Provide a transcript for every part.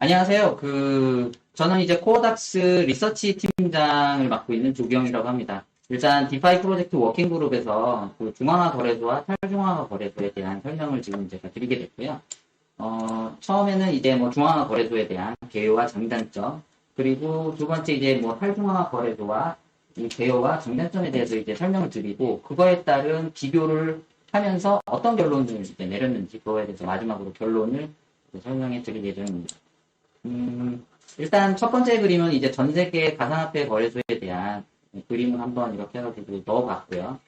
안녕하세요. 저는 이제 코어닥스 리서치 팀장을 맡고 있는 조기영이라고 합니다. 일단 디파이 프로젝트 워킹 그룹에서 그 중앙화 거래소와 탈중앙화 거래소에 대한 설명을 지금 제가 드리게 됐고요. 처음에는 이제 뭐 중앙화 거래소에 대한 개요와 장단점, 그리고 두 번째 이제 뭐 탈중앙화 거래소와 이 개요와 장단점에 대해서 이제 설명을 드리고, 그거에 따른 비교를 하면서 어떤 결론을 이제 내렸는지, 그거에 대해서 마지막으로 결론을 설명해 드릴 예정입니다. 일단 첫 번째 그림은 이제 전 세계 가상화폐 거래소에 대한 그림을 한번 이렇게 해가지고 넣어봤고요.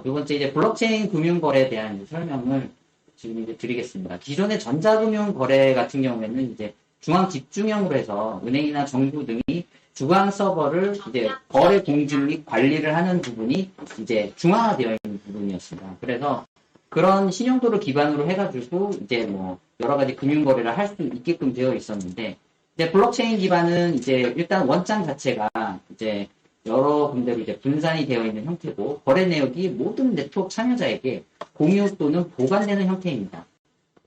두 번째 이제 블록체인 금융거래에 대한 설명을 지금 이제 드리겠습니다. 기존의 전자금융 거래 같은 경우에는 이제 중앙 집중형으로 해서 은행이나 정부 등이 주간 서버를 이제 거래 공직 및 관리를 하는 부분이 이제 중앙화되어 있는 부분이었습니다. 그래서 그런 신용도를 기반으로 해가지고 이제 뭐 여러 가지 금융 거래를 할 수 있게끔 되어 있었는데, 이제 블록체인 기반은 이제 일단 원장 자체가 이제 여러 군데로 이제 분산이 되어 있는 형태고, 거래 내역이 모든 네트워크 참여자에게 공유 또는 보관되는 형태입니다.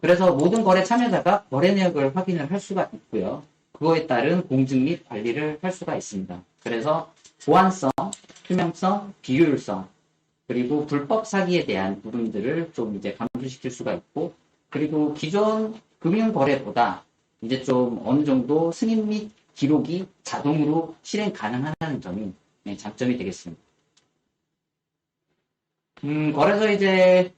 그래서 모든 거래 참여자가 거래 내역을 확인을 할 수가 있고요. 그거에 따른 공증 및 관리를 할 수가 있습니다. 그래서 보안성, 투명성, 비효율성, 그리고 불법 사기에 대한 부분들을 좀 이제 감소시킬 수가 있고, 그리고 기존 금융 거래보다 이제 좀 어느 정도 승인 및 기록이 자동으로 실행 가능하다는 점이 장점이 되겠습니다. 거래소 이제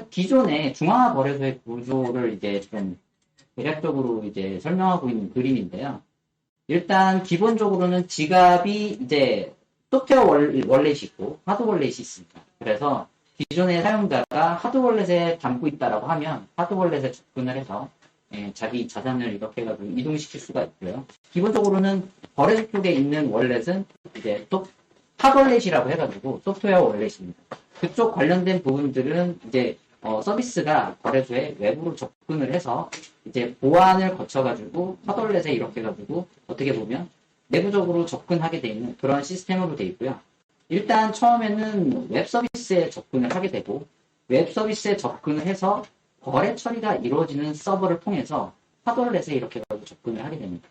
기존의 중앙화 거래소의 구조를 이제 좀 대략적으로 이제 설명하고 있는 그림인데요. 일단 기본적으로는 지갑이 이제 소프트웨어 월렛이 있고 하드 월렛이 있습니다. 그래서 기존의 사용자가 하드 월렛에 담고 있다라고 하면 하드 월렛에 접근을 해서 자기 자산을 이렇게 해가지고 이동시킬 수가 있고요. 기본적으로는 거래소 쪽에 있는 월렛은 이제 또 하드 월렛이라고 해가지고 소프트웨어 월렛입니다. 그쪽 관련된 부분들은 이제 서비스가 거래소에 외부로 접근을 해서 이제 보안을 거쳐가지고 하드월렛에 이렇게 해가지고 어떻게 보면 내부적으로 접근하게 되어 있는 그런 시스템으로 되어 있고요. 일단 처음에는 웹 서비스에 접근을 하게 되고, 웹 서비스에 접근을 해서 거래 처리가 이루어지는 서버를 통해서 하드월렛에 이렇게 해가지고 접근을 하게 됩니다.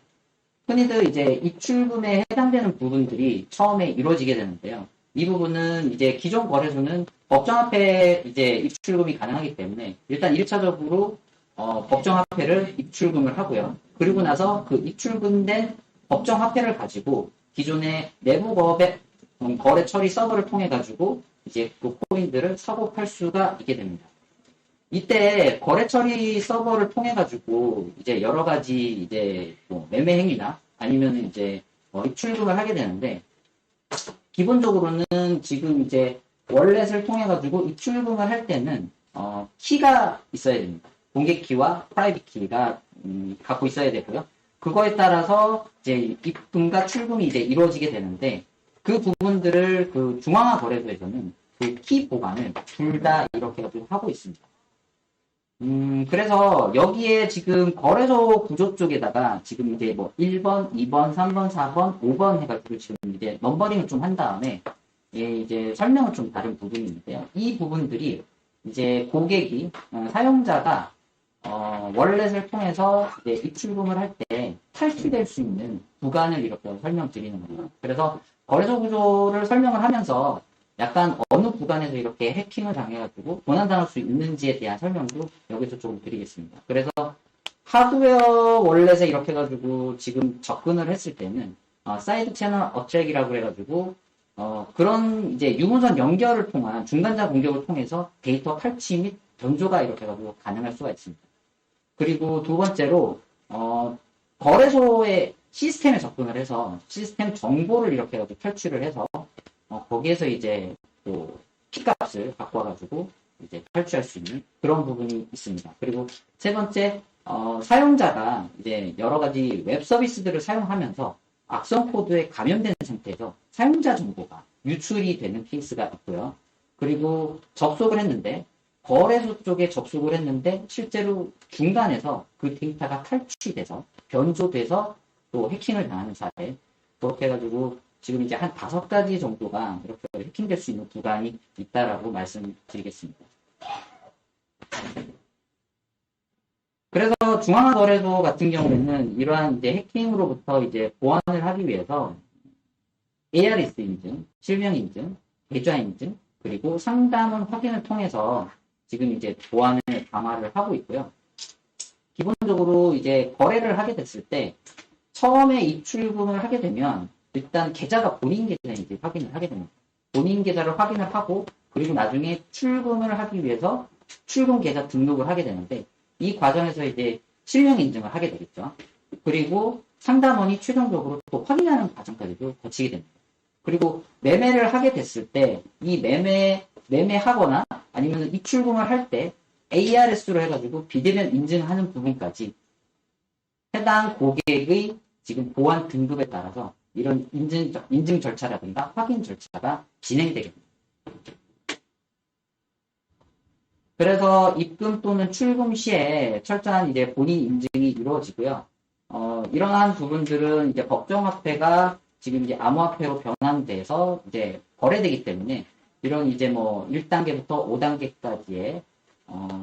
흔히들 이제 입출금에 해당되는 부분들이 처음에 이루어지게 되는데요. 이 부분은 이제 기존 거래소는 법정화폐 이제 입출금이 가능하기 때문에 일단 1차적으로 법정화폐를 입출금을 하고요. 그리고 나서 그 입출금된 법정화폐를 가지고 기존의 내부 거래 처리 서버를 통해 가지고 이제 그 코인들을 사고 팔 수가 있게 됩니다. 이때 거래 처리 서버를 통해 가지고 이제 여러 가지 이제 뭐 매매 행위나 아니면 이제 입출금을 하게 되는데, 기본적으로는 지금 이제 월렛을 통해 가지고 입출금을 할 때는 키가 있어야 됩니다. 공개 키와 프라이빗 키가 갖고 있어야 되고요. 그거에 따라서 이제 입금과 출금이 이제 이루어지게 되는데, 그 부분들을 그 중앙화 거래소에서는 그 키 보관을 둘 다 이렇게 가지고 하고 있습니다. 그래서 여기에 지금 거래소 구조 쪽에다가 지금 이제 뭐 1번, 2번, 3번, 4번, 5번 해가지고 지금 이제 넘버링을 좀 한 다음에 이제 설명을 좀 다른 부분인데요. 이 부분들이 이제 고객이, 사용자가, 월렛을 통해서 이제 입출금을 할 때 탈취될 수 있는 구간을 이렇게 설명드리는 겁니다. 그래서 거래소 구조를 설명을 하면서 약간 어느 구간에서 이렇게 해킹을 당해가지고 도난당할 수 있는지에 대한 설명도 여기서 조금 드리겠습니다. 그래서 하드웨어 월렛에 이렇게 해가지고 지금 접근을 했을 때는 사이드 채널 어트랙이라고 해가지고 그런 이제 유무선 연결을 통한 중간자 공격을 통해서 데이터 탈취 및 변조가 이렇게 해가지고 가능할 수가 있습니다. 그리고 두 번째로 거래소의 시스템에 접근을 해서 시스템 정보를 이렇게 해가지고 탈취를 해서 거기에서 이제 또 키값을 갖고 와가지고 이제 탈취할 수 있는 그런 부분이 있습니다. 그리고 세 번째, 사용자가 이제 여러 가지 웹 서비스들을 사용하면서 악성 코드에 감염되는 상태에서 사용자 정보가 유출이 되는 케이스가 있고요. 그리고 접속을 했는데, 거래소 쪽에 접속을 했는데 실제로 중간에서 그 데이터가 탈취돼서 변조돼서 또 해킹을 당하는 사례, 그렇게 해가지고 지금 이제 한 5가지 정도가 이렇게 해킹될 수 있는 구간이 있다라고 말씀드리겠습니다. 그래서 중앙화 거래소 같은 경우에는 이러한 이제 해킹으로부터 이제 보안을 하기 위해서 ARS 인증, 실명 인증, 계좌 인증, 그리고 상담원 확인을 통해서 지금 이제 보안을 강화를 하고 있고요. 기본적으로 이제 거래를 하게 됐을 때 처음에 입출금을 하게 되면 일단 계좌가 본인 계좌인지 확인을 하게 됩니다. 본인 계좌를 확인을 하고 그리고 나중에 출금을 하기 위해서 출금 계좌 등록을 하게 되는데 이 과정에서 이제 실명 인증을 하게 되겠죠. 그리고 상담원이 최종적으로 또 확인하는 과정까지도 거치게 됩니다. 그리고 매매를 하게 됐을 때 이 매매하거나 아니면 입출금을 할 때 ARS로 해가지고 비대면 인증하는 부분까지 해당 고객의 지금 보안 등급에 따라서 이런 인증 절차라든가 확인 절차가 진행되게 됩니다. 그래서 입금 또는 출금 시에 철저한 이제 본인 인증이 이루어지고요. 이러한 부분들은 이제 법정화폐가 지금 이제 암호화폐로 변환돼서 이제 거래되기 때문에 이런 이제 뭐 1단계부터 5단계까지의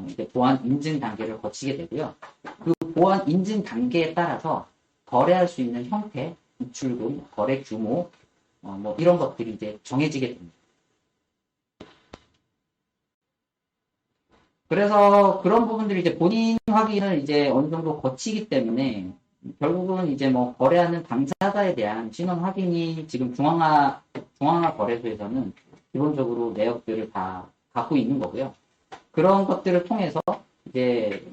이제 보안 인증 단계를 거치게 되고요. 그 보안 인증 단계에 따라서 거래할 수 있는 형태, 입출금, 거래 규모, 뭐 이런 것들이 이제 정해지게 됩니다. 그래서 그런 부분들이 이제 본인 확인을 이제 어느 정도 거치기 때문에 결국은 이제 뭐 거래하는 당사자에 대한 신원 확인이 지금 중앙화 거래소에서는 기본적으로 내역들을 다 갖고 있는 거고요. 그런 것들을 통해서 이제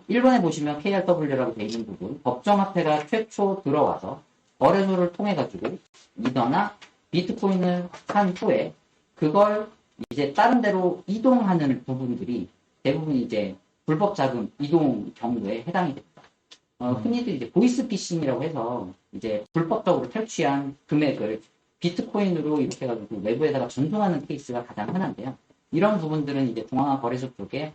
1번에 보시면 KRW라고 되어 있는 부분, 법정화폐가 최초 들어와서 거래소를 통해 가지고 이더나 비트코인을 산 후에 그걸 이제 다른 데로 이동하는 부분들이 대부분 이제 불법 자금 이동 경우에 해당이 됩니다. 흔히들 이제 보이스피싱이라고 해서 이제 불법적으로 탈취한 금액을 비트코인으로 이렇게 해가지고 외부에다가 전송하는 케이스가 가장 흔한데요. 이런 부분들은 이제 중앙화 거래소 쪽에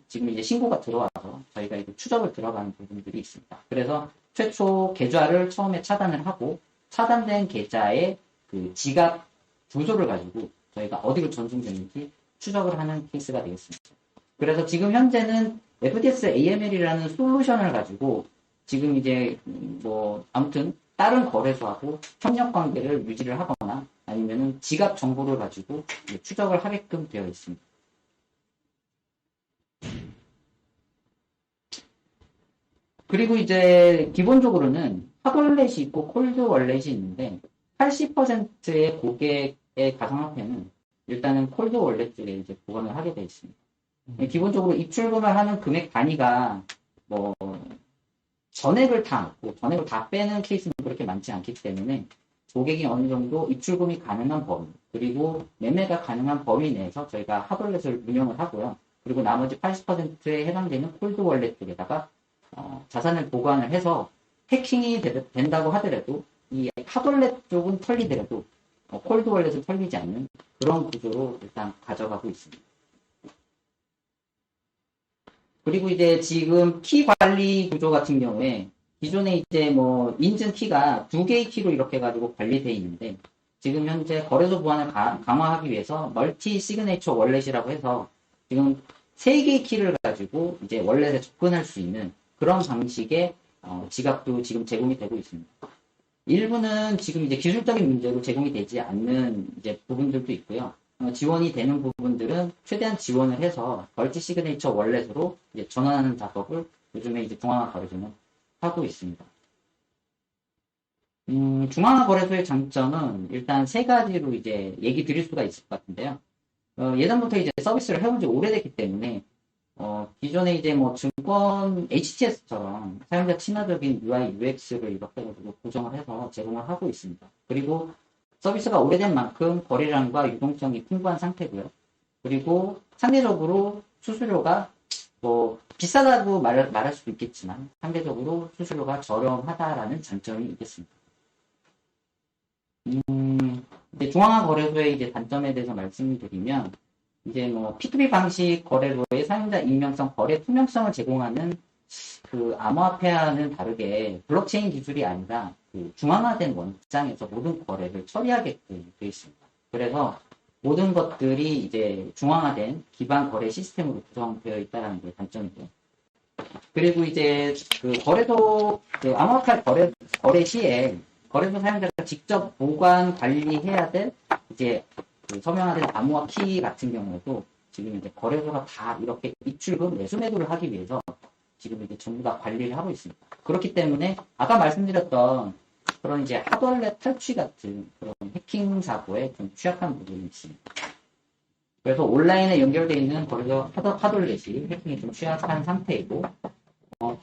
지금 이제 신고가 들어와서 저희가 이제 추적을 들어가는 부분들이 있습니다. 그래서 최초 계좌를 처음에 차단을 하고 차단된 계좌의 그 지갑 주소를 가지고 저희가 어디로 전송됐는지 추적을 하는 케이스가 되겠습니다. 그래서 지금 현재는 FTS AML이라는 솔루션을 가지고 지금 이제 뭐 아무튼 다른 거래소하고 협력 관계를 유지를 하거나 아니면은 지갑 정보를 가지고 추적을 하게끔 되어 있습니다. 그리고 이제 기본적으로는 핫월렛이 있고 콜드 월렛이 있는데 80%의 고객의 가상화폐는 일단은 콜드 월렛 쪽에 이제 보관을 하게 되어 있습니다. 기본적으로 입출금을 하는 금액 단위가 뭐 전액을 다 넣고 전액을 다 빼는 케이스는 그렇게 많지 않기 때문에 고객이 어느 정도 입출금이 가능한 범위 그리고 매매가 가능한 범위 내에서 저희가 핫월렛을 운영을 하고요. 그리고 나머지 80%에 해당되는 콜드 월렛 쪽에다가 자산을 보관을 해서 해킹이 된다고 하더라도 이 핫월렛 쪽은 털리더라도 콜드 월렛을 털리지 않는 그런 구조로 일단 가져가고 있습니다. 그리고 이제 지금 키 관리 구조 같은 경우에 기존에 이제 뭐 인증 키가 2개의 키로 이렇게 해가지고 관리되어 있는데 지금 현재 거래소 보안을 강화하기 위해서 멀티 시그네처 월렛이라고 해서 지금 3개의 키를 가지고 이제 월렛에 접근할 수 있는 그런 방식의 지갑도 지금 제공이 되고 있습니다. 일부는 지금 이제 기술적인 문제로 제공이 되지 않는 이제 부분들도 있고요. 지원이 되는 부분들은 최대한 지원을 해서 멀티 시그네처 월렛으로 이제 전환하는 작업을 요즘에 이제 중앙화 거래소는 하고 있습니다. 중앙화 거래소의 장점은 일단 3가지로 이제 얘기 드릴 수가 있을 것 같은데요. 예전부터 이제 서비스를 해온 지 오래됐기 때문에 기존에 이제 뭐 증권 HTS처럼 사용자 친화적인 UI, UX를 이렇게 해가지고 구성을 해서 제공을 하고 있습니다. 그리고 서비스가 오래된 만큼 거래량과 유동성이 풍부한 상태고요. 그리고 상대적으로 수수료가 뭐 비싸다고 말할 수도 있겠지만 상대적으로 수수료가 저렴하다라는 장점이 있겠습니다. 이제 중앙화 거래소의 이제 단점에 대해서 말씀드리면 이제 뭐 P2P 방식 거래로의 사용자 익명성, 거래 투명성을 제공하는 그 암호화폐와는 다르게 블록체인 기술이 아니라 그 중앙화된 원장에서 모든 거래를 처리하게끔 되어 있습니다. 그래서 모든 것들이 이제 중앙화된 기반 거래 시스템으로 구성되어 있다는 게 단점이고요. 그리고 이제 그 거래소, 그 암호화폐 거래 시에 거래소 사용자가 직접 보관, 관리해야 될 이제 그 서명화된 암호화 키 같은 경우에도 지금 이제 거래소가 다 이렇게 입출금, 매수 매도를 하기 위해서 지금 이제 전부 다 관리를 하고 있습니다. 그렇기 때문에 아까 말씀드렸던 그런 이제 하드웨어 탈취 같은 그런 해킹 사고에 좀 취약한 부분이 있습니다. 그래서 온라인에 연결되어 있는 거래소 하드웨어시 해킹이 좀 취약한 상태이고,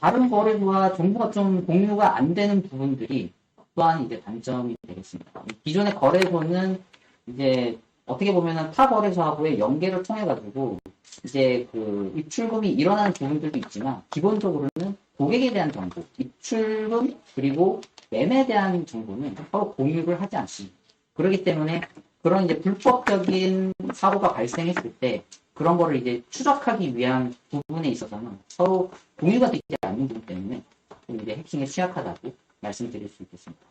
다른 거래소와 정보가 좀 공유가 안 되는 부분들이 또한 이제 단점이 되겠습니다. 기존의 거래소는 이제 어떻게 보면은 타 거래소하고의 연계를 통해 가지고 이제 그 입출금이 일어나는 부분들도 있지만 기본적으로는 고객에 대한 정보, 입출금 그리고 매매에 대한 정보는 서로 공유를 하지 않습니다. 그렇기 때문에 그런 이제 불법적인 사고가 발생했을 때 그런 거를 이제 추적하기 위한 부분에 있어서는 서로 공유가 되지 않는 부분 때문에 좀 이제 해킹에 취약하다고 말씀드릴 수 있겠습니다.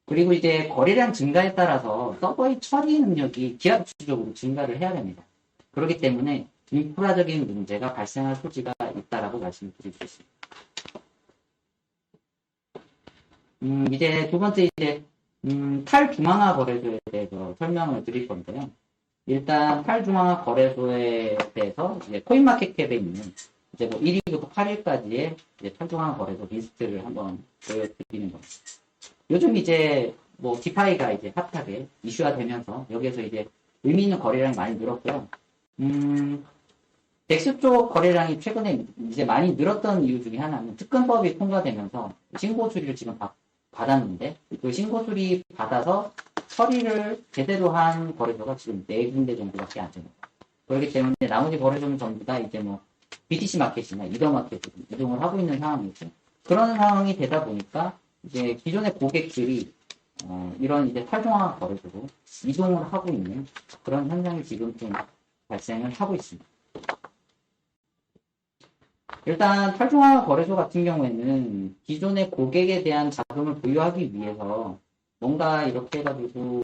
그리고 이제 거래량 증가에 따라서 서버의 처리 능력이 기하급수적으로 증가를 해야 됩니다. 그렇기 때문에 인프라적인 문제가 발생할 소지가 있다라고 말씀드릴 수 있습니다. 이제 두 번째 이제 탈중앙화 거래소에 대해서 설명을 드릴 건데요. 일단 탈중앙화 거래소에 대해서 이제 코인마켓캡에 있는 이제 뭐 1위부터 8위까지의 이제 탈중앙화 거래소 리스트를 한번 보여드리는 겁니다. 요즘 이제 뭐 디파이가 이제 핫하게 이슈화 되면서 여기에서 이제 의미 있는 거래량이 많이 늘었고요. 덱스 쪽 거래량이 최근에 이제 많이 늘었던 이유 중에 하나는 특근법이 통과되면서 신고 수리를 지금 받았는데 그 신고 수리 받아서 처리를 제대로 한 거래소가 지금 4군데 정도밖에 안 됩니다. 그렇기 때문에 나머지 거래소는 전부 다 이제 뭐 BTC 마켓이나 이더 마켓으로 이동을 하고 있는 상황이죠. 그런 상황이 되다 보니까 이제 기존의 고객들이 이런 이제 탈중앙화 거래소로 이동을 하고 있는 그런 현상이 지금 좀 발생을 하고 있습니다. 일단 탈중앙화 거래소 같은 경우에는 기존의 고객에 대한 자금을 보유하기 위해서 뭔가 이렇게 해가지고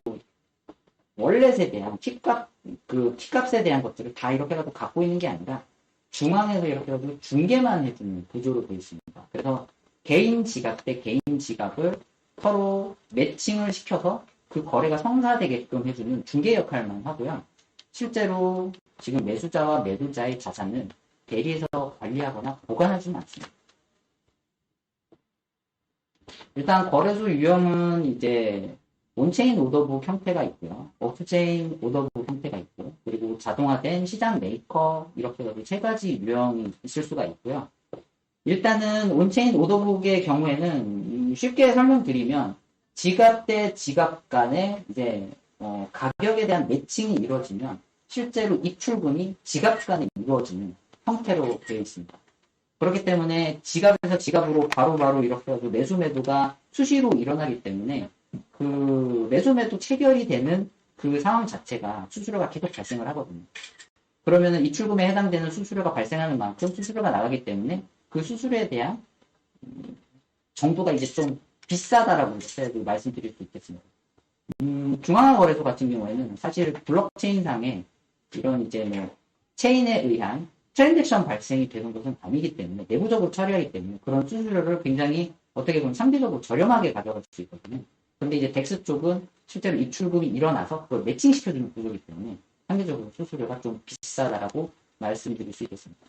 월렛에 대한 키값에 대한 것들을 다 이렇게 해가지고 갖고 있는 게 아니라 중앙에서 이렇게 해가지고 중개만 해주는 구조로 되어 있습니다. 그래서 개인 지갑 대 개인 지갑을 서로 매칭을 시켜서 그 거래가 성사되게끔 해주는 중개 역할만 하고요. 실제로 지금 매수자와 매도자의 자산을 대리해서 관리하거나 보관하지는 않습니다. 일단 거래소 유형은 이제 온체인 오더북 형태가 있고요. 오프체인 오더북 형태가 있고, 그리고 자동화된 시장 메이커 이렇게 세 가지 유형이 있을 수가 있고요. 일단은 온체인 오더북의 경우에는 쉽게 설명드리면 지갑 대 지갑 간에 이제 가격에 대한 매칭이 이루어지면 실제로 입출금이 지갑 간에 이루어지는 형태로 되어 있습니다. 그렇기 때문에 지갑에서 지갑으로 바로바로 이렇게 해서 매수 매도가 수시로 일어나기 때문에 그 매수 매도 체결이 되는 그 상황 자체가 수수료가 계속 발생을 하거든요. 그러면은 입출금에 해당되는 수수료가 발생하는 만큼 수수료가 나가기 때문에 그 수수료에 대한 정도가 이제 좀 비싸다라고 이렇게 말씀드릴 수 있겠습니다. 중앙화 거래소 같은 경우에는 사실 블록체인상에 이런 이제 뭐 체인에 의한 트랜잭션 발생이 되는 것은 아니기 때문에 내부적으로 처리하기 때문에 그런 수수료를 굉장히 어떻게 보면 상대적으로 저렴하게 가져갈 수 있거든요. 근데 이제 덱스 쪽은 실제로 입출금이 일어나서 그걸 매칭시켜주는 구조이기 때문에 상대적으로 수수료가 좀 비싸다라고 말씀드릴 수 있겠습니다.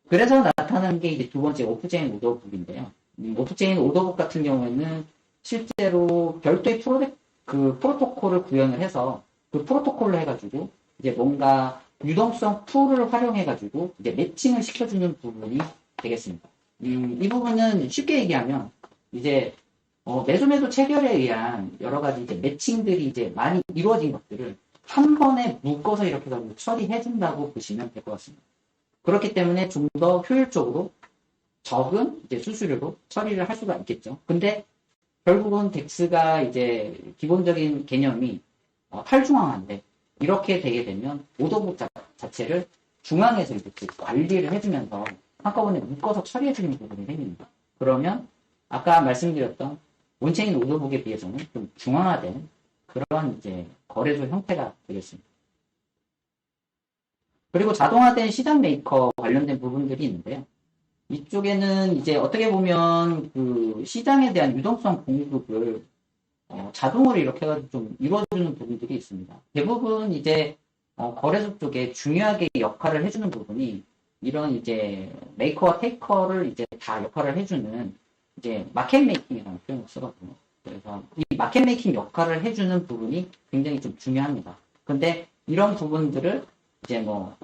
그래서 나타나는 게 이제 두 번째 오프체인 오더북인데요. 오프체인 오더북 같은 경우에는 실제로 별도의 프로토콜을 구현을 해서 그 프로토콜로 해가지고 이제 뭔가 유동성 풀을 활용해가지고 이제 매칭을 시켜주는 부분이 되겠습니다. 이 부분은 쉽게 얘기하면 이제 매수 매도 체결에 의한 여러 가지 이제 매칭들이 이제 많이 이루어진 것들을 한 번에 묶어서 이렇게 처리해준다고 보시면 될 것 같습니다. 그렇기 때문에 좀 더 효율적으로 적은 이제 수수료로 처리를 할 수가 있겠죠. 근데 결국은 덱스가 이제 기본적인 개념이 탈중앙화인데 이렇게 되게 되면 오더북 자체를 중앙에서 이렇게 관리를 해주면서 한꺼번에 묶어서 처리해주는 부분이 생깁니다. 그러면 아까 말씀드렸던 온체인 오더북에 비해서는 좀 중앙화된 그런 이제 거래소 형태가 되겠습니다. 그리고 자동화된 시장 메이커 관련된 부분들이 있는데요. 이쪽에는 이제 어떻게 보면 그 시장에 대한 유동성 공급을 자동으로 이렇게 해가지고 좀 이루어주는 부분들이 있습니다. 대부분 이제 거래소 쪽에 중요하게 역할을 해주는 부분이 이런 이제 메이커와 테이커를 이제 다 역할을 해주는 이제 마켓 메이킹이라는 표현을 쓰거든요. 그래서 이 마켓 메이킹 역할을 해주는 부분이 굉장히 좀 중요합니다. 근데 이런 부분들을 이제 뭐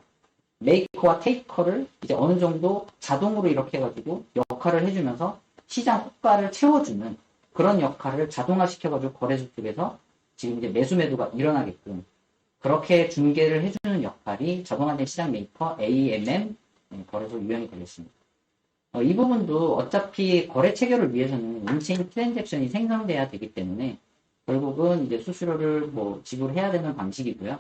메이커와 테이커를 이제 어느 정도 자동으로 이렇게 해가지고 역할을 해주면서 시장 호가를 채워주는 그런 역할을 자동화시켜가지고 거래소 쪽에서 지금 이제 매수 매도가 일어나게끔 그렇게 중개를 해주는 역할이 자동화된 시장 메이커 AMM 거래소 유형이 되겠습니다. 이 부분도 어차피 거래 체결을 위해서는 인체인 트랜잭션이 생성돼야 되기 때문에 결국은 이제 수수료를 뭐 지불해야 되는 방식이고요.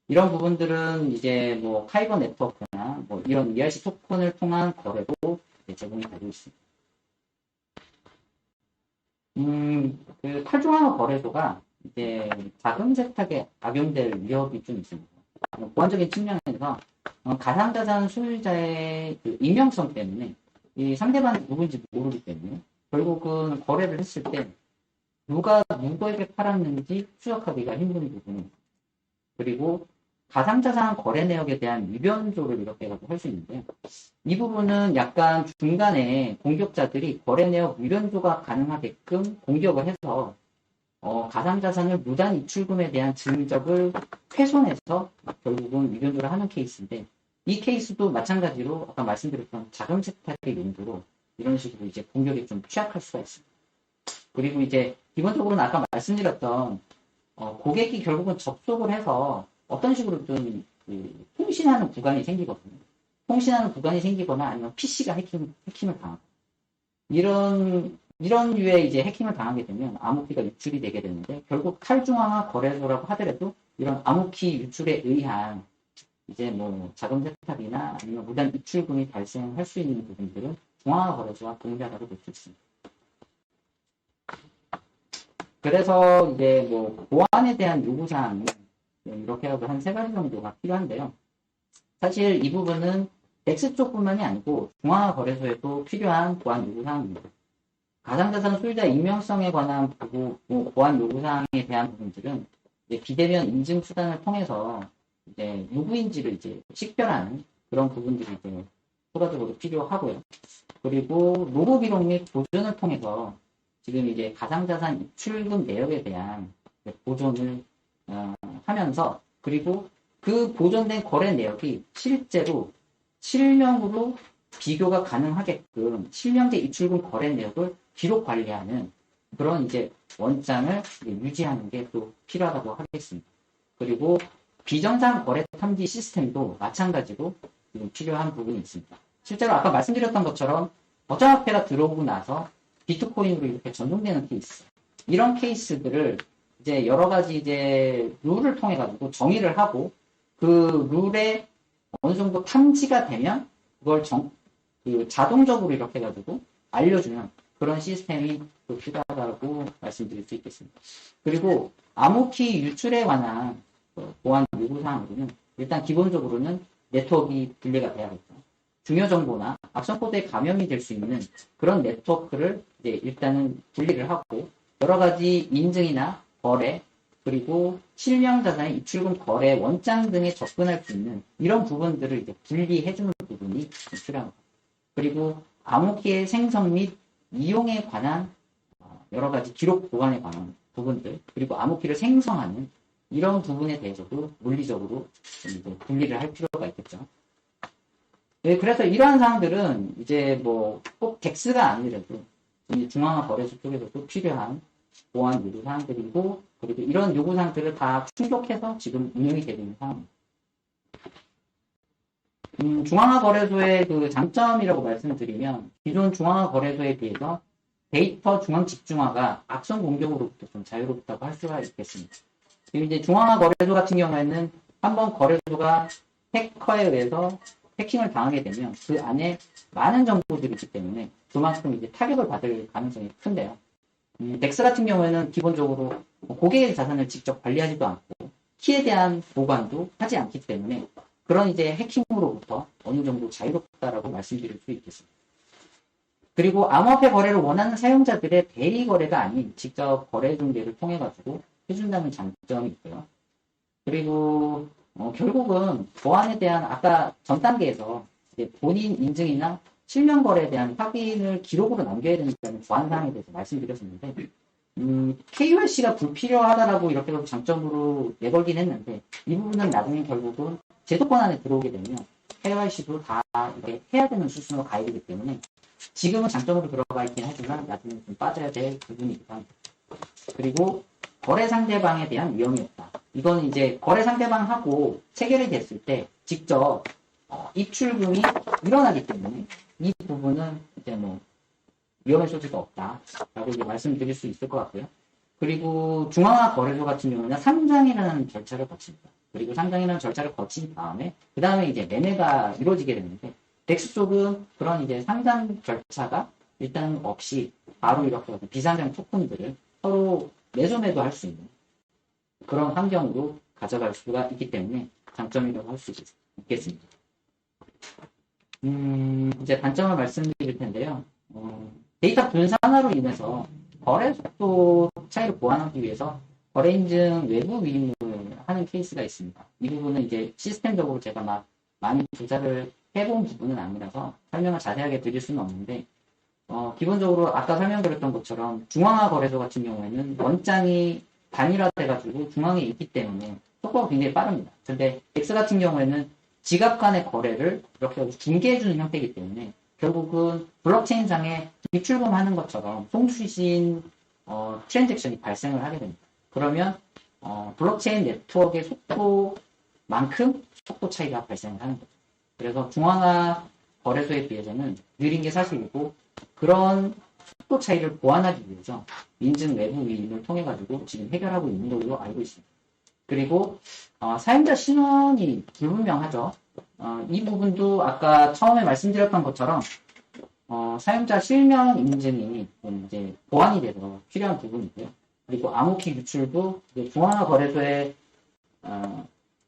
이런 부분들은 이제 뭐 카이버 네트워크나 뭐 이런 ERC 토큰을 통한 거래도 제공이 되고 있습니다. 그 탈중앙화 거래소가 이제 자금 세탁에 악용될 위협이 좀 있습니다. 보안적인 측면에서 가상자산 소유자의 그 익명성 때문에 이 상대방이 누군지 모르기 때문에 결국은 거래를 했을 때 누가 누구에게 팔았는지 추적하기가 힘든 부분입니다. 그리고 가상자산 거래 내역에 대한 위변조를 이렇게 할 수 있는데요. 이 부분은 약간 중간에 공격자들이 거래 내역 위변조가 가능하게끔 공격을 해서 가상자산을 무단 입출금에 대한 증적을 훼손해서 결국은 위변조를 하는 케이스인데 이 케이스도 마찬가지로 아까 말씀드렸던 자금 세탁의 용도로 이런 식으로 이제 공격에 좀 취약할 수가 있습니다. 그리고 이제 기본적으로는 아까 말씀드렸던 고객이 결국은 접속을 해서 어떤 식으로든 그 통신하는 구간이 생기거든요. 통신하는 구간이 생기거나 아니면 PC가 해킹을 당하고 이런 류의 이제 해킹을 당하게 되면 암호키가 유출이 되게 되는데 결국 탈중앙화 거래소라고 하더라도 이런 암호키 유출에 의한 이제 뭐 자금 세탁이나 아니면 무단 입출금이 발생할 수 있는 부분들은 중앙화 거래소와 동일하다고 볼 수 있습니다. 그래서 이제 뭐 보안에 대한 요구사항은 이렇게 하고 한 3가지 정도가 필요한데요. 사실 이 부분은 덱스 쪽뿐만이 아니고 중앙화 거래소에도 필요한 보안 요구사항입니다. 가상자산 소유자 익명성에 관한 보안 요구사항에 대한 부분들은 이제 비대면 인증 수단을 통해서 이제 누구인지를 이제 식별하는 그런 부분들이 이제 추가적으로 필요하고요. 그리고 로고 기록 및 보존을 통해서 지금 이제 가상자산 입출금 내역에 대한 보존을 하면서 그리고 그 보존된 거래 내역이 실제로 실명으로 비교가 가능하게끔 실명제 입출금 거래 내역을 기록 관리하는 그런 이제 원장을 유지하는 게 또 필요하다고 하겠습니다. 그리고 비정상 거래 탐지 시스템도 마찬가지로 필요한 부분이 있습니다. 실제로 아까 말씀드렸던 것처럼 거점화폐가 들어오고 나서 비트코인으로 이렇게 전송되는 케이스. 이런 케이스들을 이제 여러 가지 이제 룰을 통해 가지고 정의를 하고 그 룰에 어느 정도 탐지가 되면 그걸 자동적으로 이렇게 해가지고 알려주는 그런 시스템이 또 필요하다고 말씀드릴 수 있겠습니다. 그리고 암호키 유출에 관한 보안 요구사항으로는 일단 기본적으로는 네트워크가 분리가 돼야겠죠. 중요 정보나 악성 코드에 감염이 될 수 있는 그런 네트워크를 이제 일단은 분리를 하고 여러 가지 인증이나 거래 그리고 실명 자산의 입출금 거래 원장 등에 접근할 수 있는 이런 부분들을 이제 분리해주는 부분이 필요합니다. 그리고 암호키의 생성 및 이용에 관한 여러 가지 기록 보관에 관한 부분들 그리고 암호키를 생성하는 이런 부분에 대해서도 물리적으로 이제 분리를 할 필요가 있겠죠. 네, 그래서 이러한 사항들은 이제 뭐 꼭 덱스가 아니라도 중앙화 거래소 쪽에서도 필요한 보안 요구 사항들이고 그리고 이런 요구 사항들을 다 충족해서 지금 운영이 되고 있는 상황입니다. 중앙화 거래소의 그 장점이라고 말씀드리면 기존 중앙화 거래소에 비해서 데이터 중앙 집중화가 악성 공격으로부터 좀 자유롭다고 할 수가 있겠습니다. 그리고 이제 중앙화 거래소 같은 경우에는 한번 거래소가 해커에 의해서 해킹을 당하게 되면 그 안에 많은 정보들이 있기 때문에 그만큼 이제 타격을 받을 가능성이 큰데요. 덱스 같은 경우에는 기본적으로 고객의 자산을 직접 관리하지도 않고 키에 대한 보관도 하지 않기 때문에 그런 이제 해킹으로부터 어느 정도 자유롭다라고 말씀드릴 수 있겠습니다. 그리고 암호화폐 거래를 원하는 사용자들의 대리 거래가 아닌 직접 거래 중개를 통해 가지고 해준다는 장점이 있고요. 그리고 결국은 보안에 대한 아까 전 단계에서 이제 본인 인증이나 실명 거래에 대한 확인을 기록으로 남겨야 되니까 보안 사항에 대해서 말씀드렸었는데 KYC가 불필요하다라고 이렇게 장점으로 내걸긴 했는데 이 부분은 나중에 결국은 제도권 안에 들어오게 되면 KYC도 다 이렇게 해야 되는 수준으로 가야 되기 때문에 지금은 장점으로 들어가 있긴 하지만 나중에 좀 빠져야 될 부분이기도 합니다. 그리고 거래 상대방에 대한 위험이 없다. 이건 이제 거래 상대방하고 체결이 됐을 때 직접 입출금이 일어나기 때문에 이 부분은 이제 뭐 위험의 소지가 없다라고 이제 말씀드릴 수 있을 것 같고요. 그리고 중앙화 거래소 같은 경우는 상장이라는 절차를 거칩니다. 그리고 상장이라는 절차를 거친 다음에 그 다음에 이제 매매가 이루어지게 되는데 덱스 쪽은 그런 이제 상장 절차가 일단 없이 바로 이렇게 비상장 토큰들을 서로 매수 매도할 수 있는 그런 환경으로 가져갈 수가 있기 때문에 장점이라고 할 수 있겠습니다. 이제 단점을 말씀드릴 텐데요. 데이터 분산화로 인해서 거래 속도 차이를 보완하기 위해서 거래 인증 외부 위임을 하는 케이스가 있습니다. 이 부분은 이제 시스템적으로 제가 막 많이 조사를 해본 부분은 아니라서 설명을 자세하게 드릴 수는 없는데 기본적으로 아까 설명드렸던 것처럼 중앙화 거래소 같은 경우에는 원장이 단일화돼가지고 중앙에 있기 때문에 속도가 굉장히 빠릅니다. 근데 X 같은 경우에는 지갑 간의 거래를 이렇게 중개해주는 형태이기 때문에 결국은 블록체인상에 입출금하는 것처럼 송수신 트랜잭션이 발생을 하게 됩니다. 그러면 블록체인 네트워크의 속도만큼 속도 차이가 발생을 하는 거죠. 그래서 중앙화 거래소에 비해서는 느린 게 사실이고 그런 속도 차이를 보완하기 위해서 인증 외부 위임을 통해 가지고 지금 해결하고 있는 걸로 알고 있습니다. 그리고 사용자 신원이 불분명하죠. 이 부분도 아까 처음에 말씀드렸던 것처럼 사용자 실명 인증이 이제 보완이 돼서 필요한 부분이고요. 그리고 암호키 유출도 중앙화 거래소의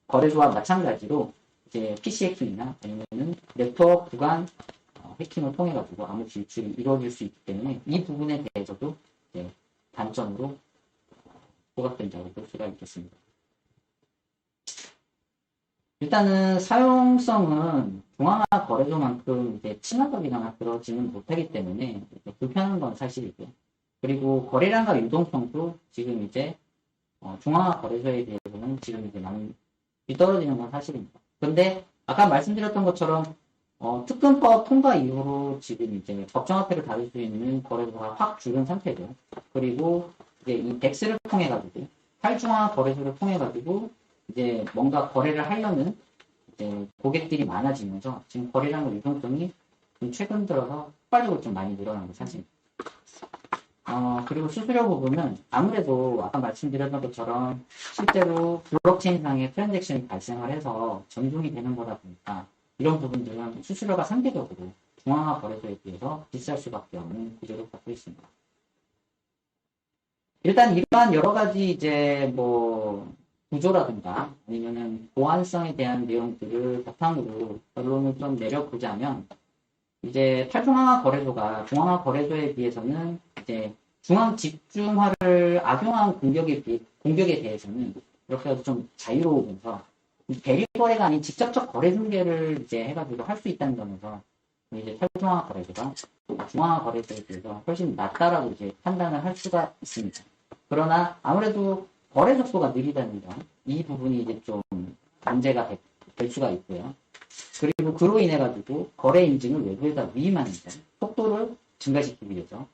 거래소와 마찬가지로 이제 PC 해킹이나 아니면은 네트워크 구간 해킹을 통해 가지고 암호키 유출이 이루어질 수 있기 때문에 이 부분에 대해서도 이제 단점으로 부각된다고 볼 수가 있겠습니다. 일단은 사용성은 중앙화 거래소만큼 이제 친화적이거나 그러지는 못하기 때문에 불편한 건 사실이고요. 그리고 거래량과 유동성도 지금 이제 중앙화 거래소에 대해서는 지금 이제 많이 뒤떨어지는 건 사실입니다. 근데 아까 말씀드렸던 것처럼 특근법 통과 이후로 지금 이제 법정화폐를 다룰 수 있는 거래소가 확 줄은 상태죠. 그리고 이제 이 덱스를 통해 가지고 탈중앙화 거래소를 통해 가지고 이제 뭔가 거래를 하려는 이제 고객들이 많아지면서 지금 거래량과 유동성이 좀 최근 들어서 폭발적으로 좀 많이 늘어난 게 사실입니다. 그리고 수수료 부분은 아무래도 아까 말씀드렸던 것처럼 실제로 블록체인상의 트랜잭션이 발생을 해서 전송이 되는 거다 보니까 이런 부분들은 수수료가 상대적으로 중앙화 거래소에 비해서 비쌀 수밖에 없는 구조를 갖고 있습니다. 일단 이러한 여러 가지 이제 뭐 구조라든가 아니면은 보안성에 대한 내용들을 바탕으로 결론을 좀 내려보자면 이제 탈중앙화 거래소가 중앙화 거래소에 비해서는 이제 중앙 집중화를 악용한 공격에 대해서는 이렇게 해서 좀 자유로우면서 대리 거래가 아닌 직접적 거래 중개를 이제 해가지고 할 수 있다는 점에서 이제 탈중앙화 거래소가 중앙화 거래소에 비해서 훨씬 낫다라고 이제 판단을 할 수가 있습니다. 그러나 아무래도 거래 속도가 느리다는 점, 이 부분이 이제 좀 문제가 될 수가 있고요. 그리고 그로 인해 가지고 거래 인증을 외부에다 위임하는 점, 속도를 증가시키기 위해서.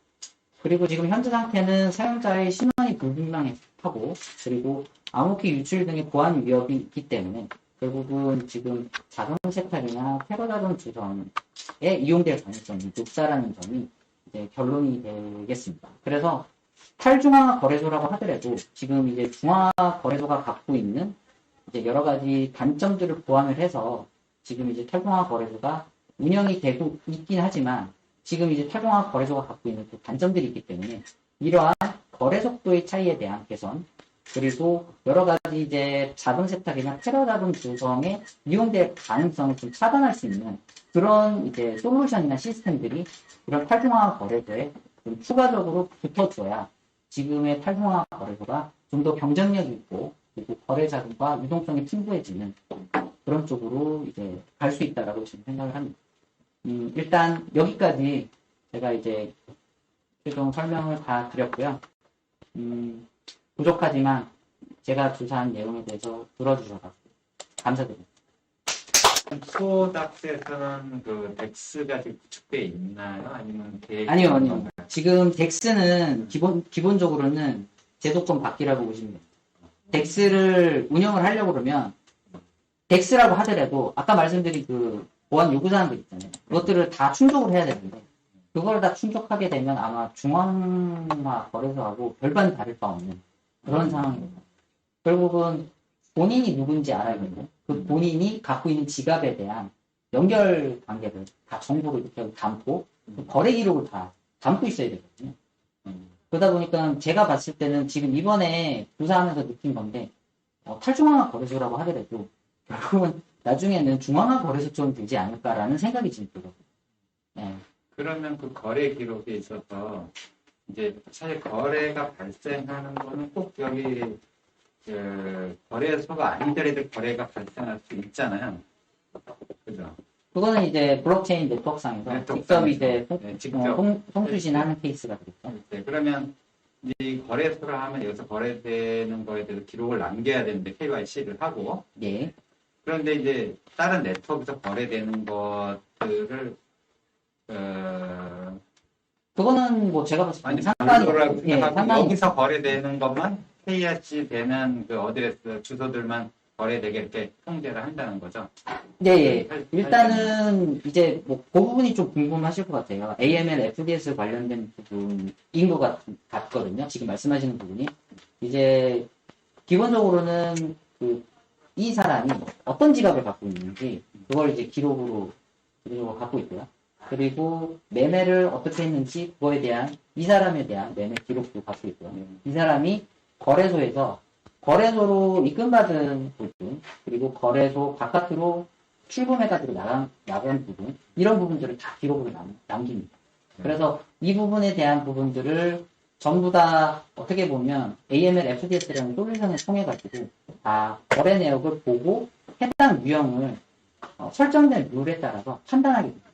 그리고 지금 현재 상태는 사용자의 신원이 불분명하고 그리고 암호키 유출 등의 보안 위협이 있기 때문에 결국은 지금 자금 세탁이나 테러 자금 조성에 이용될 가능성이 높다라는 점이 이제 결론이 되겠습니다. 그래서 탈중앙화 거래소라고 하더라도 지금 이제 중앙화 거래소가 갖고 있는 이제 여러 가지 단점들을 보완을 해서 지금 이제 탈중앙화 거래소가 운영이 되고 있긴 하지만 지금 이제 탈중앙화 거래소가 갖고 있는 그 단점들이 있기 때문에 이러한 거래 속도의 차이에 대한 개선 그리고 여러 가지 이제 자금 세탁이나 테러 자금 구성에 이용될 가능성을 좀 차단할 수 있는 그런 이제 솔루션이나 시스템들이 이런 탈중앙화 거래소에 좀 추가적으로 붙어줘야 지금의 탈중앙화 거래소가 좀 더 경쟁력 있고 그리고 거래 자금과 유동성이 풍부해지는 그런 쪽으로 이제 갈 수 있다라고 지금 생각을 합니다. 일단 여기까지 제가 이제 최종 설명을 다 드렸고요. 부족하지만 제가 조사한 내용에 대해서 들어주셔서 감사드립니다. 프로닥스에서는 그 덱스가 지금 구축돼 있나요? 아니면 계획이 아니요. 있는 건가요? 지금 덱스는 기본적으로는 제도권 밖이라고 보시면 됩니다. 덱스를 운영을 하려고 그러면 덱스라고 하더라도 아까 말씀드린 그 보안 요구사항들 있잖아요. 그것들을 다 충족을 해야 되는데 그걸 다 충족하게 되면 아마 중앙화 거래소하고 별반 다를 바 없는 그런 상황입니다. 결국은 본인이 누군지 알아야 되고 그 본인이 갖고 있는 지갑에 대한 연결 관계를 다 정보를 이렇게 담고 그 거래 기록을 다 담고 있어야 되거든요. 그러다 보니까 제가 봤을 때는 지금 이번에 조사하면서 느낀 건데 탈중앙화 거래소라고 하더라도 결국은 나중에는 중앙화 거래소처럼 되지 않을까라는 생각이 지금 들어요. 네. 그러면 그 거래 기록에 있어서 이제 사실 거래가 발생하는 거는 꼭 여기 그 거래소가 아니더라도 거래가 발생할 수 있잖아요. 그죠? 그거는 이제 블록체인 네트워크상에서 직접 이제 송수신하는 케이스가 되겠죠. 네, 그러면 이 거래소를 하면 여기서 거래되는 거에 대해서 기록을 남겨야 되는데 KYC를 하고 예. 그런데 이제 다른 네트워크에서 거래되는 것들을 그거는 뭐 제가 봤을 아니 때 상관이 생각하고 여기서 거래되는 것만 KYC 되는 그 어드레스 주소들만 거래되게 이렇게 통제를 한다는 거죠. 네, 일단은 이제 뭐 그 부분이 좀 궁금하실 것 같아요. AML, FDS 관련된 부분인 것 같거든요. 지금 말씀하시는 부분이 이제 기본적으로는 이 사람이 어떤 지갑을 갖고 있는지 그걸 이제 기록으로 갖고 있고요. 그리고 매매를 어떻게 했는지 그거에 대한 이 사람에 대한 매매 기록도 갖고 있고요. 이 사람이 거래소에서 거래소로 입금받은 부분 그리고 거래소 바깥으로 출금해가지고 나간 부분 이런 부분들을 다 기록으로 남깁니다. 그래서 이 부분에 대한 부분들을 전부 다 어떻게 보면 AML, FDS라는 솔루션을 통해가지고 다 거래 내역을 보고 해당 유형을 설정된 룰에 따라서 판단하게 됩니다.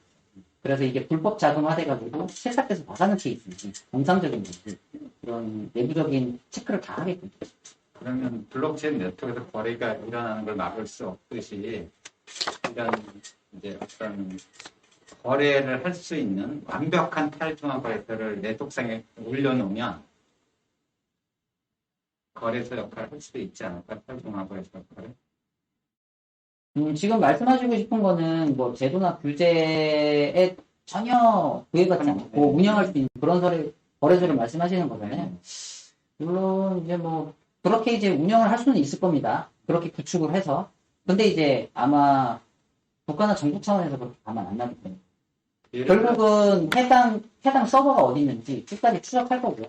그래서 이게 불법 자금화돼가지고 세탁돼서 나가는 케이스인지 정상적인 건지 그런 내부적인 체크를 다 하게 됩니다. 그러면 블록체인 네트워크에서 거래가 일어나는 걸 막을 수 없듯이 이런 이제 어떤 거래를 할 수 있는 완벽한 탈중앙 거래소를 네트워크상에 올려놓으면 거래소 역할을 할 수도 있지 않을까? 탈중앙 거래소 역할을. 지금 말씀하시고 싶은 거는 뭐 제도나 규제에 전혀 구애받지 않고 운영할 수 있는 그런 거래소를 말씀하시는 거잖아요. 물론 이제 뭐 그렇게 이제 운영을 할 수는 있을 겁니다. 그렇게 구축을 해서. 근데 이제 아마 국가나 정부 차원에서 그렇게 가만 안 놔둘 겁니다. 결국은 해당 서버가 어디 있는지 끝까지 추적할 거고요.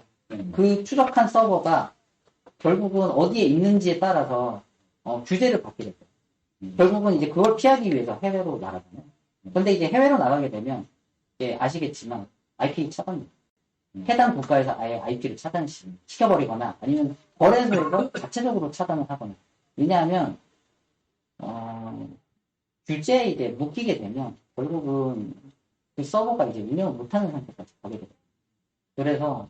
그 추적한 서버가 결국은 어디에 있는지에 따라서 규제를 받게 될 거예요. 결국은 이제 그걸 피하기 위해서 해외로 나가잖아요. 근데 이제 해외로 나가게 되면 이제 아시겠지만 IP 차단입니다. 해당 국가에서 아예 IP를 차단시켜버리거나 아니면 거래소에서 자체적으로 차단을 하거나. 왜냐하면 규제에 이제 묶이게 되면 결국은 그 서버가 이제 운영을 못하는 상태까지 가게 돼요. 그래서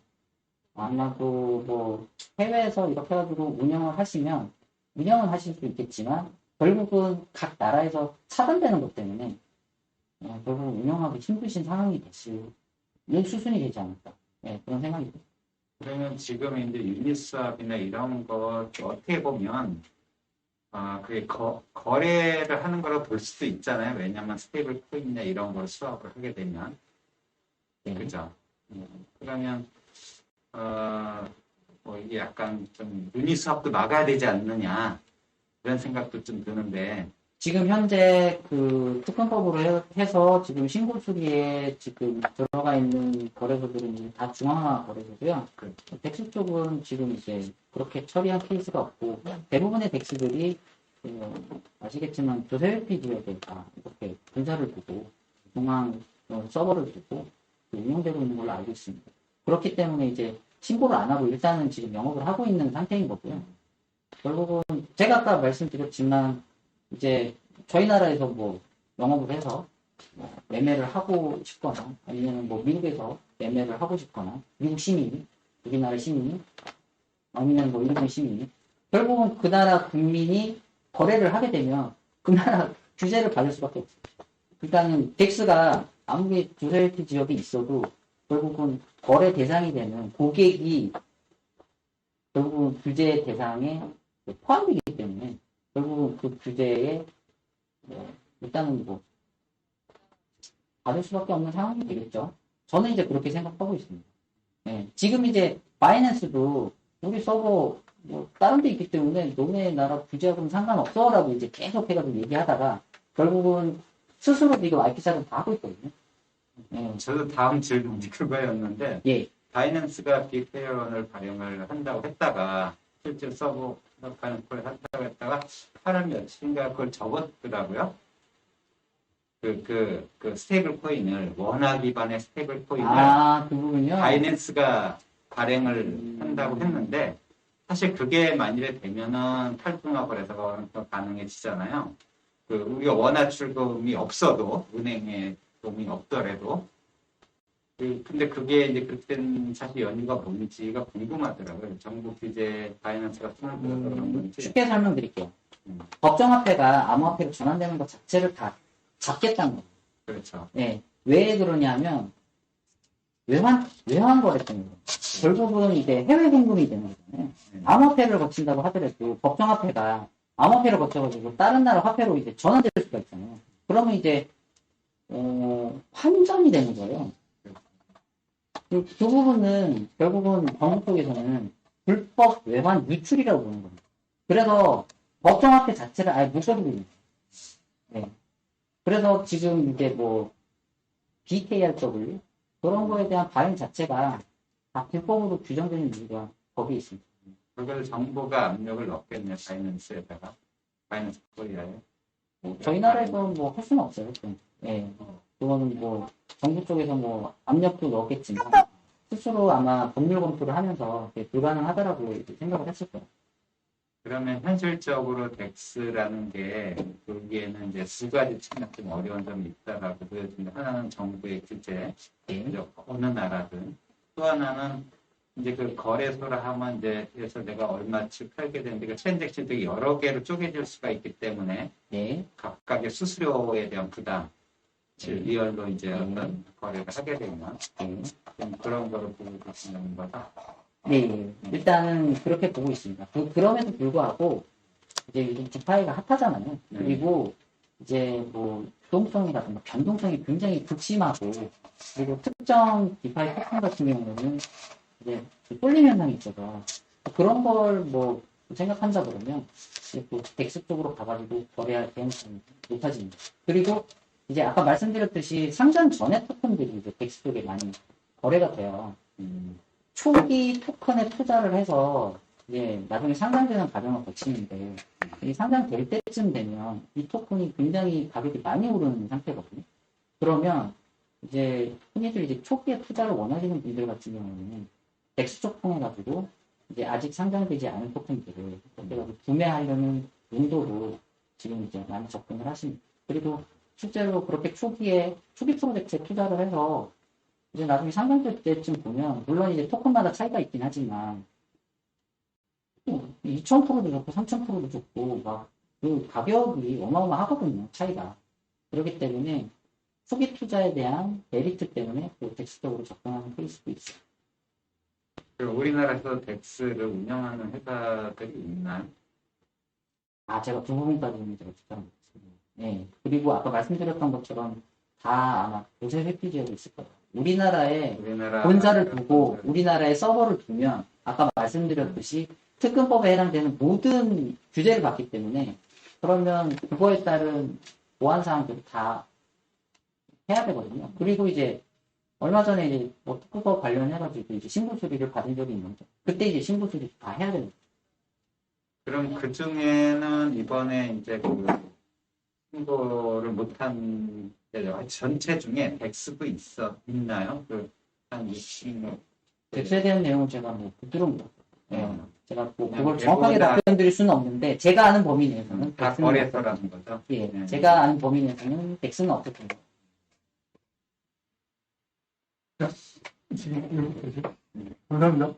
아마도 뭐 해외에서 이렇게 해가지고 운영을 하실 수 있겠지만 결국은 각 나라에서 차단되는 것 때문에 결국 운영하기 힘드신 상황이 되시는 수순이 되지 않을까. 네, 그런 생각이 듭니다. 그러면 지금 이제 유니스왑이나 이런 것 어떻게 보면 그게 거래를 하는 거라고 볼 수도 있잖아요. 왜냐하면 스테이블 코인이나 이런 걸 수합을 하게 되면. 네. 그죠? 그러면, 뭐 이게 약간 좀 유니스왑도 막아야 되지 않느냐. 그런 생각도 좀 드는데, 지금 현재 그 특검법으로 해서 지금 신고 수리에 지금 들어가 있는 거래소들은 이제 다 중앙화 거래소고요. 덱스 쪽은 지금 이제 그렇게 처리한 케이스가 없고 대부분의 덱스들이 아시겠지만 조세회피 지역에 다 이렇게 분사를 두고 중앙 서버를 두고 운영되고 있는 걸로 알고 있습니다. 그렇기 때문에 이제 신고를 안 하고 일단은 지금 영업을 하고 있는 상태인 거고요. 결국은 제가 아까 말씀드렸지만 이제 저희 나라에서 뭐 영업을 해서 뭐 매매를 하고 싶거나 아니면 뭐 미국에서 매매를 하고 싶거나 미국 시민, 우리나라 시민이 아니면 뭐 일본 시민이 결국은 그 나라 국민이 거래를 하게 되면 그 나라 규제를 받을 수밖에 없어요. 일단은 덱스가 아무리 조세회피 지역이 있어도 결국은 거래 대상이 되는 고객이 결국은 규제 대상에 포함되기 때문에 결국은 그 규제에 일단은 뭐 받을 수밖에 없는 상황이 되겠죠. 저는 이제 그렇게 생각하고 있습니다. 네, 지금 이제 바이낸스도 우리 서버 뭐 다른 데 있기 때문에 너네 나라 규제하고는 상관없어라고 이제 계속 해가지고 얘기하다가 결국은 스스로 이거 IP사를 다 하고 있거든요. 저도 다음 질문이 그거였는데, 예. 바이낸스가 빅페어런을 발행을 한다고 했다가, 실제 서버 협업하는 걸 한다고 했다가, 8월 며칠인가 그걸 접었더라고요. 그 스테이블 코인을, 원화 기반의 스테이블 코인을, 그 부분요? 바이낸스가 발행을 한다고 했는데, 사실 그게 만일에 되면은 탈중화 거래소가 가능해지잖아요. 우리가 원화 출금이 없어도, 은행에 돈이 없더라도. 근데 그게 이제 그렇게 된 사실 연유가 뭔지가 궁금하더라고요. 정부 규제 바이낸스가 통해서 그런 건지. 쉽게 설명드릴게요. 법정화폐가 암호화폐로 전환되는 것 자체를 다 잡겠다는 거예요. 그렇죠. 네. 왜 그러냐면 외환 거래 때문에 결국은 이제 해외 송금이 되는 거잖아요. 암호화폐를 거친다고 하더라도 법정화폐가 암호화폐를 거쳐가지고 다른 나라 화폐로 이제 전환될 수가 있잖아요. 그러면 이제 환전이 되는 거예요. 그 부분은 결국은 정부 쪽에서는 불법 외환 유출이라고 보는 겁니다. 그래서 법정화폐 자체를 아예 못 써주고 있는 거예요. 네. 그래서 지금 이제 뭐 BKRW 그런 거에 대한 발행 자체가 다 불법으로 규정되는 이유가 거기에 있습니다. 그걸 정부가 압력을 넣겠네, 바이낸스에다가. 바이낸스 코리아에. 저희 나라에서 뭐 할 수는 없어요. 예. 그거는 뭐 정부 쪽에서 뭐 압력도 넣겠지만 스스로 아마 법률 검토를 하면서 불가능하다라고 생각을 했을 거예요. 그러면 현실적으로 덱스라는 게 여기에는 이제 두 가지 측면 좀 어려운 점이 있다라고 보여집니다. 하나는 정부의 규제, 어느 나라든. 또 하나는 이제 그 거래소라 하면 이제 그래서 내가 얼마치 팔게 되는데 그 트랜잭션들이 여러 개로 쪼개질 수가 있기 때문에 각각의 수수료에 대한 부담, 즉 리얼로 이제 어떤 거래를 하게 되면 좀 그런 거를 보고 계시는 거다. 네, 일단은 그렇게 보고 있습니다. 그럼에도 불구하고 이제 요즘 디파이가 핫하잖아요. 그리고 이제 뭐 유동성이라든가 변동성이 굉장히 극심하고 그리고 특정 디파이 패턴 같은 경우는 이제 쏠림 현상이 있어서 그런 걸 뭐 생각한다 그러면 이제 또 덱스 쪽으로 가가지고 거래할 가능성이 높아집니다. 그리고 이제 아까 말씀드렸듯이 상장 전에 토큰들이 이제 덱스 쪽에 많이 거래가 돼요. 초기 토큰에 투자를 해서 이제 나중에 상장되는 과정을 거치는데 이 상장될 때쯤 되면 이 토큰이 굉장히 가격이 많이 오르는 상태거든요. 그러면 이제 흔히들 이제 초기에 투자를 원하시는 분들 같은 경우는 덱스 쪽 통해가지고 이제 아직 상장되지 않은 토큰들을 구매하려는 용도로 지금 이제 많이 접근을 하십니다. 그리고 실제로 그렇게 초기 프로젝트에 투자를 해서 이제 나중에 상장될 때쯤 보면, 물론 이제 토큰마다 차이가 있긴 하지만, 2000%도 좋고, 3000%도 좋고, 막, 그 가격이 어마어마하거든요, 차이가. 그렇기 때문에, 초기 투자에 대한 메리트 때문에, 또 덱스적으로 접근하는 케이스도 있어요. 우리나라에서 덱스를 운영하는 회사들이 있나요? 제가 두 부분까지는 제가 직접 못했습니다. 네. 그리고 아까 말씀드렸던 것처럼, 다 아마 요새 회피 지역이 있을 거예요. 우리나라에 본사를 두고 우리나라에 서버를 두면 아까 말씀드렸듯이 특근법에 해당되는 모든 규제를 받기 때문에 그러면 그거에 따른 보안 사항들을 다 해야 되거든요. 그리고 이제 얼마 전에 이제 뭐 그거 관련해가지고 이제 신고 수리를 받은 적이 있는데 그때 이제 신고 수리 다 해야 됩니다. 그럼 그 중에는 이번에 이제 그 신고를 못한 전체 중에 백수도 있나요? 그한 20명. 백수에 대한 내용은 제가 뭐 붙들어 물었어요. 제가 뭐 그냥 그걸 정확하게 대부분 다- 답변드릴 수는 없는데 제가 아는 범위 내에서는 다 백수는 거래소라는 거죠. 예, 네. 제가 아는 범위 내에서는 백수는 없었던 거예요. 지금 이렇게 되죠. 감사합니다.